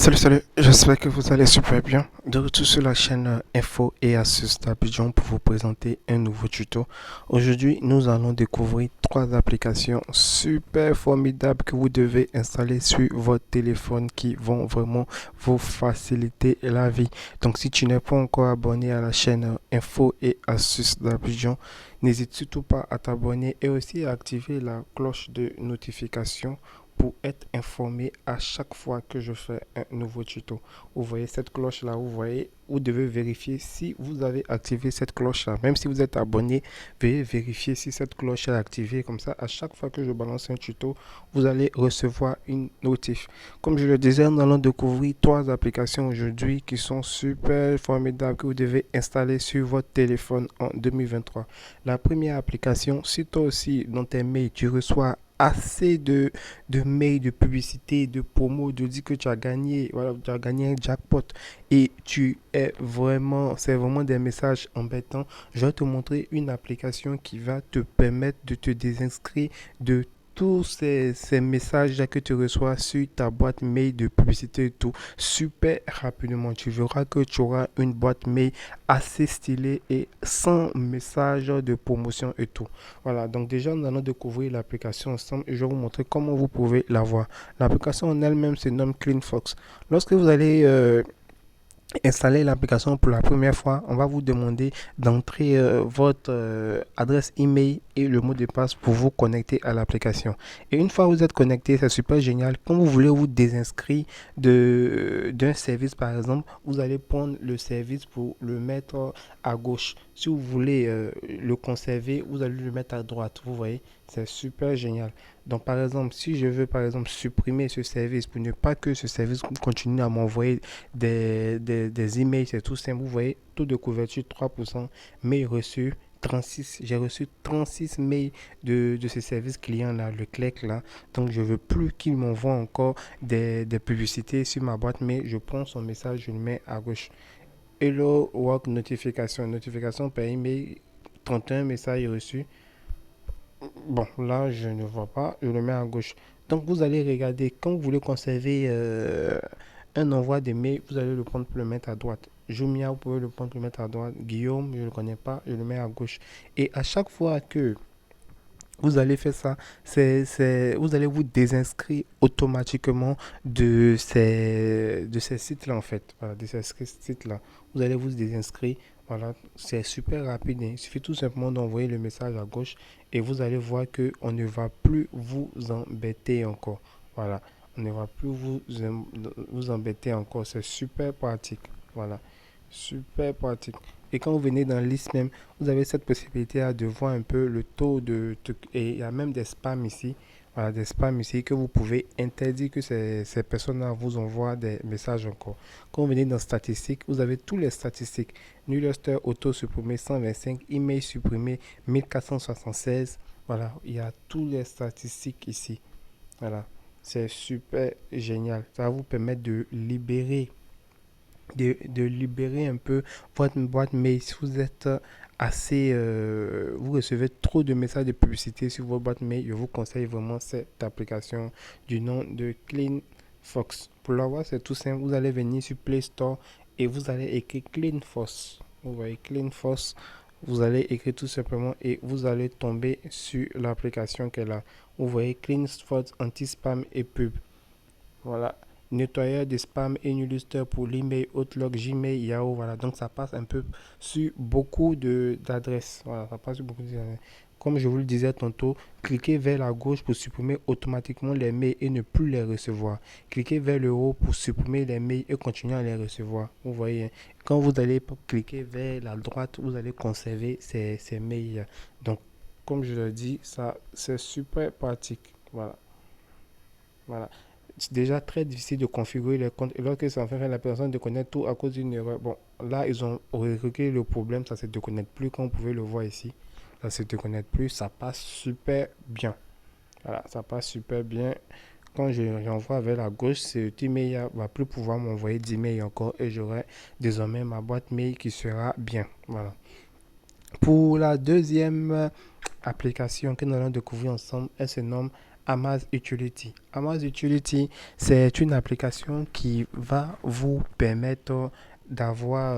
Salut, j'espère que vous allez super bien. De retour sur la chaîne Info et Astuces d'Abidjan pour vous présenter un nouveau tuto. Aujourd'hui, nous allons découvrir trois applications super formidables que vous devez installer sur votre téléphone qui vont vraiment vous faciliter la vie. Donc, si tu n'es pas encore abonné à la chaîne Info et Astuces d'Abidjan, n'hésite surtout pas à t'abonner et aussi à activer la cloche de notification pour être informé à chaque fois que je fais un nouveau tuto. Vous voyez cette cloche là, vous devez vérifier si vous avez activé cette cloche là. Même si vous êtes abonné, veuillez vérifier si cette cloche est activée. Comme ça, à chaque fois que je balance un tuto, vous allez recevoir une notif. Comme je le disais, nous allons découvrir trois applications aujourd'hui qui sont super formidables que vous devez installer sur votre téléphone en 2023. La première application, si toi aussi dans tes mails tu reçois assez de mails, de publicité, de promos, de dire que tu as gagné, voilà, tu as gagné un jackpot et c'est vraiment des messages embêtants. Je vais te montrer une application qui va te permettre de te désinscrire de tous ces messages que tu reçois sur ta boîte mail de publicité et tout super rapidement. Tu verras que tu auras une boîte mail assez stylée et sans message de promotion et tout. Voilà, donc déjà nous allons découvrir l'application ensemble et je vais vous montrer comment vous pouvez l'avoir. L'application en elle-même se nomme CleanFox. Lorsque vous allez installer l'application pour la première fois, on va vous demander d'entrer votre adresse email et le mot de passe pour vous connecter à l'application. Et une fois que vous êtes connecté, c'est super génial. Quand vous voulez vous désinscrire d'un service, par exemple, vous allez prendre le service pour le mettre à gauche. Si vous voulez le conserver, vous allez le mettre à droite. Vous voyez, c'est super génial. Donc, par exemple, si je veux, par exemple, supprimer ce service pour ne pas que ce service continue à m'envoyer des emails, c'est tout simple. Vous voyez, taux de couverture 3%, mails reçus 36, j'ai reçu 36 mails de ce service client là, le CLEC là. Donc je veux plus qu'il m'envoie encore des publicités sur ma boîte mail. Je prends son message, je le mets à gauche. Hello Work Notification. Notification par email. 31 messages reçus. Bon, là, je ne vois pas. Je le mets à gauche. Donc, vous allez regarder. Quand vous voulez conserver un envoi de mail, vous allez le prendre pour le mettre à droite. Jumia, vous pouvez le prendre pour le mettre à droite. Guillaume, je ne le connais pas. Je le mets à gauche. Et à chaque fois que vous allez faire ça, vous allez vous désinscrire automatiquement de ces sites-là, en fait. Voilà, de ces sites-là. Vous allez vous désinscrire. Voilà, c'est super rapide, hein. Il suffit tout simplement d'envoyer le message à gauche et vous allez voir que on ne va plus vous embêter encore. Voilà, on ne va plus vous embêter encore. C'est super pratique. Voilà, super pratique. Et quand vous venez dans la liste même, vous avez cette possibilité de voir un peu le taux et il y a même des spams ici. Voilà, des spams ici que vous pouvez interdire que ces personnes-là vous envoient des messages encore. Quand vous venez dans statistiques, vous avez tous les statistiques. Newsletter auto-supprimé 125, email supprimé 1476. Voilà, il y a tous les statistiques ici. Voilà, c'est super génial. Ça va vous permettre de libérer un peu votre boîte mail. Si vous êtes vous recevez trop de messages de publicité sur votre boîte mail, je vous conseille vraiment cette application du nom de CleanFox. Pour l'avoir, c'est tout simple. Vous allez venir sur Play Store et vous allez écrire CleanFox. Vous voyez CleanFox. Vous allez écrire tout simplement et vous allez tomber sur l'application qu'elle a. Vous voyez CleanFox anti-spam et pub. Voilà. Nettoyeur de spam et newsletter pour l'email, Outlook, Gmail, Yahoo. Voilà. Donc ça passe un peu sur beaucoup d'adresses. Voilà, ça passe sur beaucoup d'adresses. Comme je vous le disais tantôt, cliquez vers la gauche pour supprimer automatiquement les mails et ne plus les recevoir. Cliquez vers le haut pour supprimer les mails et continuer à les recevoir. Vous voyez, hein. Quand vous allez cliquer vers la droite, vous allez conserver ces mails. Donc, comme je le dis, ça c'est super pratique. Voilà. Voilà. C'est déjà très difficile de configurer les comptes. Et lorsque ça en fait la personne déconnecte tout à cause d'une erreur. Bon, là, ils ont réglé le problème. Ça ne se déconnecte plus, comme vous pouvez le voir ici. Ça ne se déconnecte plus. Ça passe super bien. Voilà, ça passe super bien. Quand j'envoie vers la gauche, cet email ne va plus pouvoir m'envoyer d'email encore. Et j'aurai désormais ma boîte mail qui sera bien. Voilà. Pour la deuxième application que nous allons découvrir ensemble, elle se nomme Amaz Utility. Amaz Utility, c'est une application qui va vous permettre d'avoir,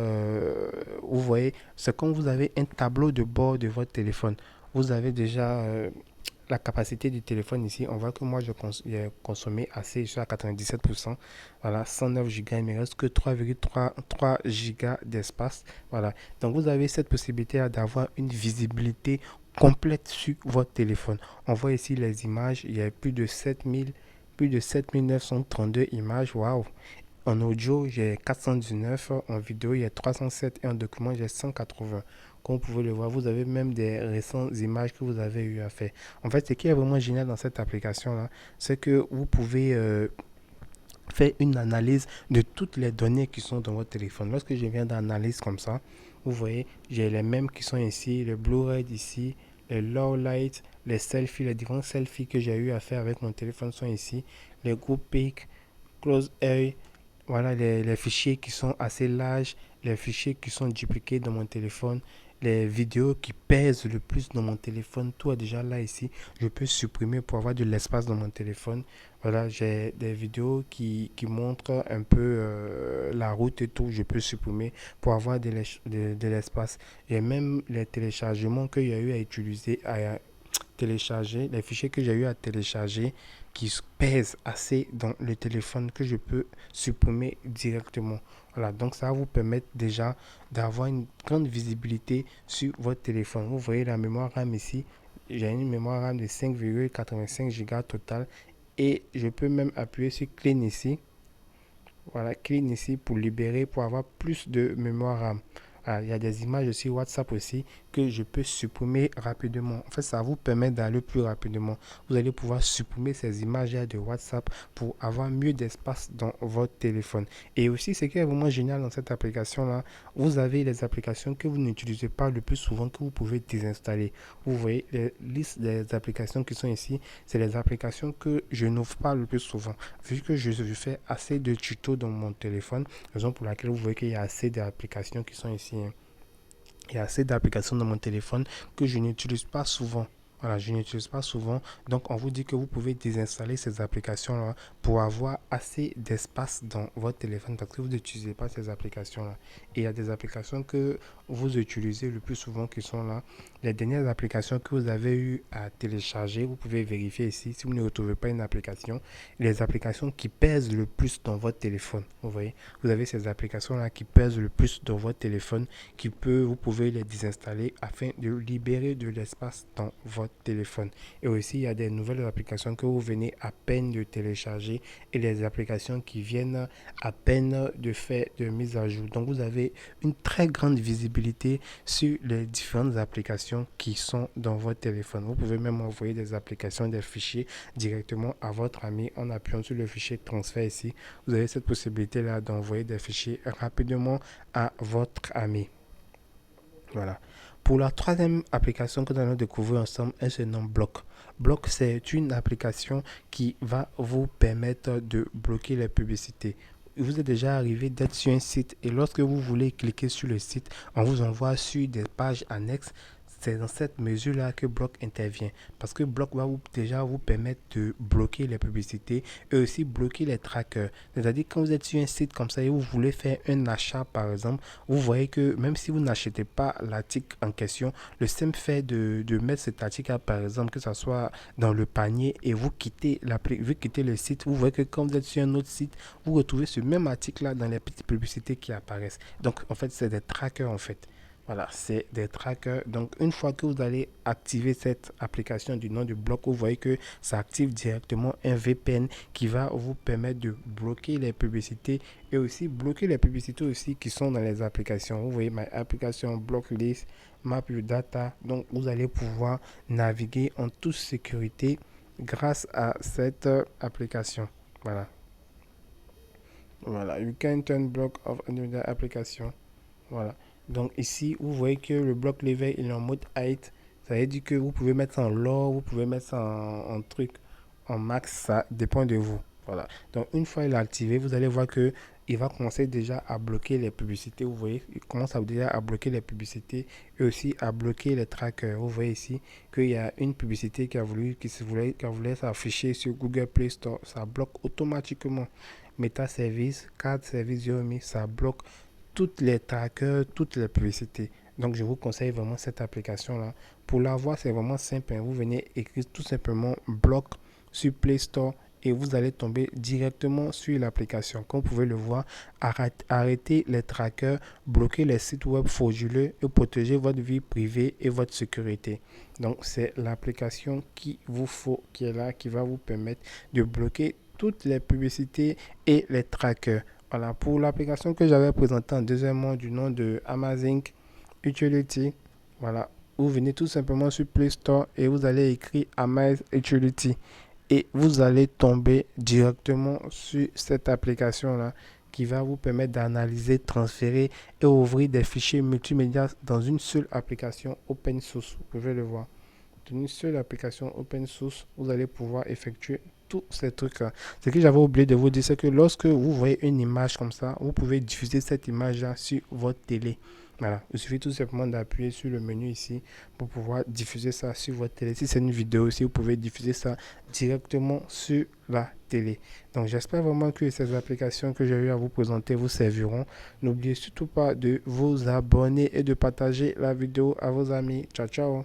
vous voyez, c'est comme vous avez un tableau de bord de votre téléphone. Vous avez déjà la capacité du téléphone ici. On voit que moi, j'ai consommé assez, je suis à 97%. Voilà, 109 gigas, il me reste que 3,3 gigas d'espace. Voilà, donc vous avez cette possibilité d'avoir une visibilité complète sur votre téléphone. On voit ici les images, il y a plus de 7932 images, waouh! En audio, j'ai 419, en vidéo, il y a 307 et en document, j'ai 180. Comme vous pouvez le voir, vous avez même des récentes images que vous avez eu à faire. En fait, ce qui est vraiment génial dans cette application-là, c'est que vous pouvez faire une analyse de toutes les données qui sont dans votre téléphone. Lorsque je viens d'analyse comme ça, vous voyez, j'ai les mêmes qui sont ici, le Blu-ray ici, les low light, les selfies, les différents selfies que j'ai eu à faire avec mon téléphone sont ici, les group pics, close œil, voilà les fichiers qui sont assez larges, les fichiers qui sont dupliqués dans mon téléphone, les vidéos qui pèsent le plus dans mon téléphone, tout est déjà là ici. Je peux supprimer pour avoir de l'espace dans mon téléphone. Voilà, j'ai des vidéos qui montrent un peu la route et tout. Je peux supprimer pour avoir de l'espace. Et même les téléchargements qu'il y a eu à utiliser, à télécharger, les fichiers que j'ai eu à télécharger qui pèsent assez dans le téléphone que je peux supprimer directement. Voilà, donc ça va vous permettre déjà d'avoir une grande visibilité sur votre téléphone. Vous voyez la mémoire RAM ici. J'ai une mémoire RAM de 5,85 Go total et je peux même appuyer sur Clean ici. Voilà, Clean ici pour libérer, pour avoir plus de mémoire RAM. Ah, il y a des images aussi WhatsApp aussi que je peux supprimer rapidement. En fait, ça vous permet d'aller plus rapidement. Vous allez pouvoir supprimer ces images de WhatsApp pour avoir mieux d'espace dans votre téléphone. Et aussi, ce qui est vraiment génial dans cette application-là, vous avez les applications que vous n'utilisez pas le plus souvent que vous pouvez désinstaller. Vous voyez les listes des applications qui sont ici, c'est les applications que je n'ouvre pas le plus souvent. Vu que je fais assez de tutos dans mon téléphone, raison pour laquelle vous voyez qu'il y a assez d'applications qui sont ici. Il y a assez d'applications dans mon téléphone que je n'utilise pas souvent. Voilà, je n'utilise pas souvent. Donc, on vous dit que vous pouvez désinstaller ces applications-là pour avoir assez d'espace dans votre téléphone parce que vous n'utilisez pas ces applications-là. Et il y a des applications que vous utilisez le plus souvent qui sont là. Les dernières applications que vous avez eu à télécharger, vous pouvez vérifier ici si vous ne retrouvez pas une application. Les applications qui pèsent le plus dans votre téléphone. Vous voyez, vous avez ces applications-là qui pèsent le plus dans votre téléphone vous pouvez les désinstaller afin de libérer de l'espace dans votre téléphone. Et aussi, il y a des nouvelles applications que vous venez à peine de télécharger et les applications qui viennent à peine de faire de mise à jour. Donc, vous avez une très grande visibilité sur les différentes applications qui sont dans votre téléphone. Vous pouvez même envoyer des applications, des fichiers directement à votre ami en appuyant sur le fichier transfert ici. Vous avez cette possibilité-là d'envoyer des fichiers rapidement à votre ami. Voilà. Pour la troisième application que nous allons découvrir ensemble, elle se nomme Block. Block, c'est une application qui va vous permettre de bloquer les publicités. Vous êtes déjà arrivé d'être sur un site et lorsque vous voulez cliquer sur le site, on vous envoie sur des pages annexes. C'est dans cette mesure-là que Block intervient. Parce que Block va déjà vous permettre de bloquer les publicités et aussi bloquer les trackers. C'est-à-dire quand vous êtes sur un site comme ça et vous voulez faire un achat par exemple, vous voyez que même si vous n'achetez pas l'article en question, le simple fait de mettre cet article par exemple, que ce soit dans le panier et vous quittez le site, vous voyez que quand vous êtes sur un autre site, vous retrouvez ce même article là dans les petites publicités qui apparaissent. Donc en fait, c'est des trackers en fait. Voilà, c'est des trackers. Donc, une fois que vous allez activer cette application du nom du bloc, vous voyez que ça active directement un VPN qui va vous permettre de bloquer les publicités et aussi bloquer les publicités aussi qui sont dans les applications. Vous voyez, ma application block list, map your data. Donc, vous allez pouvoir naviguer en toute sécurité grâce à cette application. Voilà. Voilà, you can turn block of another application. Voilà. Donc ici, vous voyez que le bloc level il est en mode height. Ça veut dire que vous pouvez mettre en low, vous pouvez mettre ça en truc, en max, ça dépend de vous. Voilà. Donc une fois il est activé, vous allez voir que il va commencer déjà à bloquer les publicités. Vous voyez, il commence déjà à bloquer les publicités et aussi à bloquer les trackers. Vous voyez ici qu'il y a une publicité qui voulait s'afficher sur Google Play Store. Ça bloque automatiquement. Meta Service, Card Service Xiaomi, ça bloque toutes les trackers, toutes les publicités. Donc, je vous conseille vraiment cette application-là. Pour l'avoir, c'est vraiment simple. Vous venez écrire tout simplement bloc sur Play Store et vous allez tomber directement sur l'application. Comme vous pouvez le voir, arrêtez les trackers, bloquez les sites web frauduleux et protéger votre vie privée et votre sécurité. Donc, c'est l'application qu'il vous faut, qui est là, qui va vous permettre de bloquer toutes les publicités et les trackers. Voilà, pour l'application que j'avais présentée en deuxièmement du nom de Amazing Utility, voilà, vous venez tout simplement sur Play Store et vous allez écrire Amazing Utility et vous allez tomber directement sur cette application-là qui va vous permettre d'analyser, transférer et ouvrir des fichiers multimédia dans une seule application open source. Vous pouvez le voir. Dans une seule application open source, vous allez pouvoir effectuer tous ces trucs-là. Ce que j'avais oublié de vous dire, c'est que lorsque vous voyez une image comme ça, vous pouvez diffuser cette image-là sur votre télé. Voilà, il suffit tout simplement d'appuyer sur le menu ici pour pouvoir diffuser ça sur votre télé. Si c'est une vidéo aussi, vous pouvez diffuser ça directement sur la télé. Donc j'espère vraiment que ces applications que j'ai eu à vous présenter vous serviront. N'oubliez surtout pas de vous abonner et de partager la vidéo à vos amis. Ciao, ciao.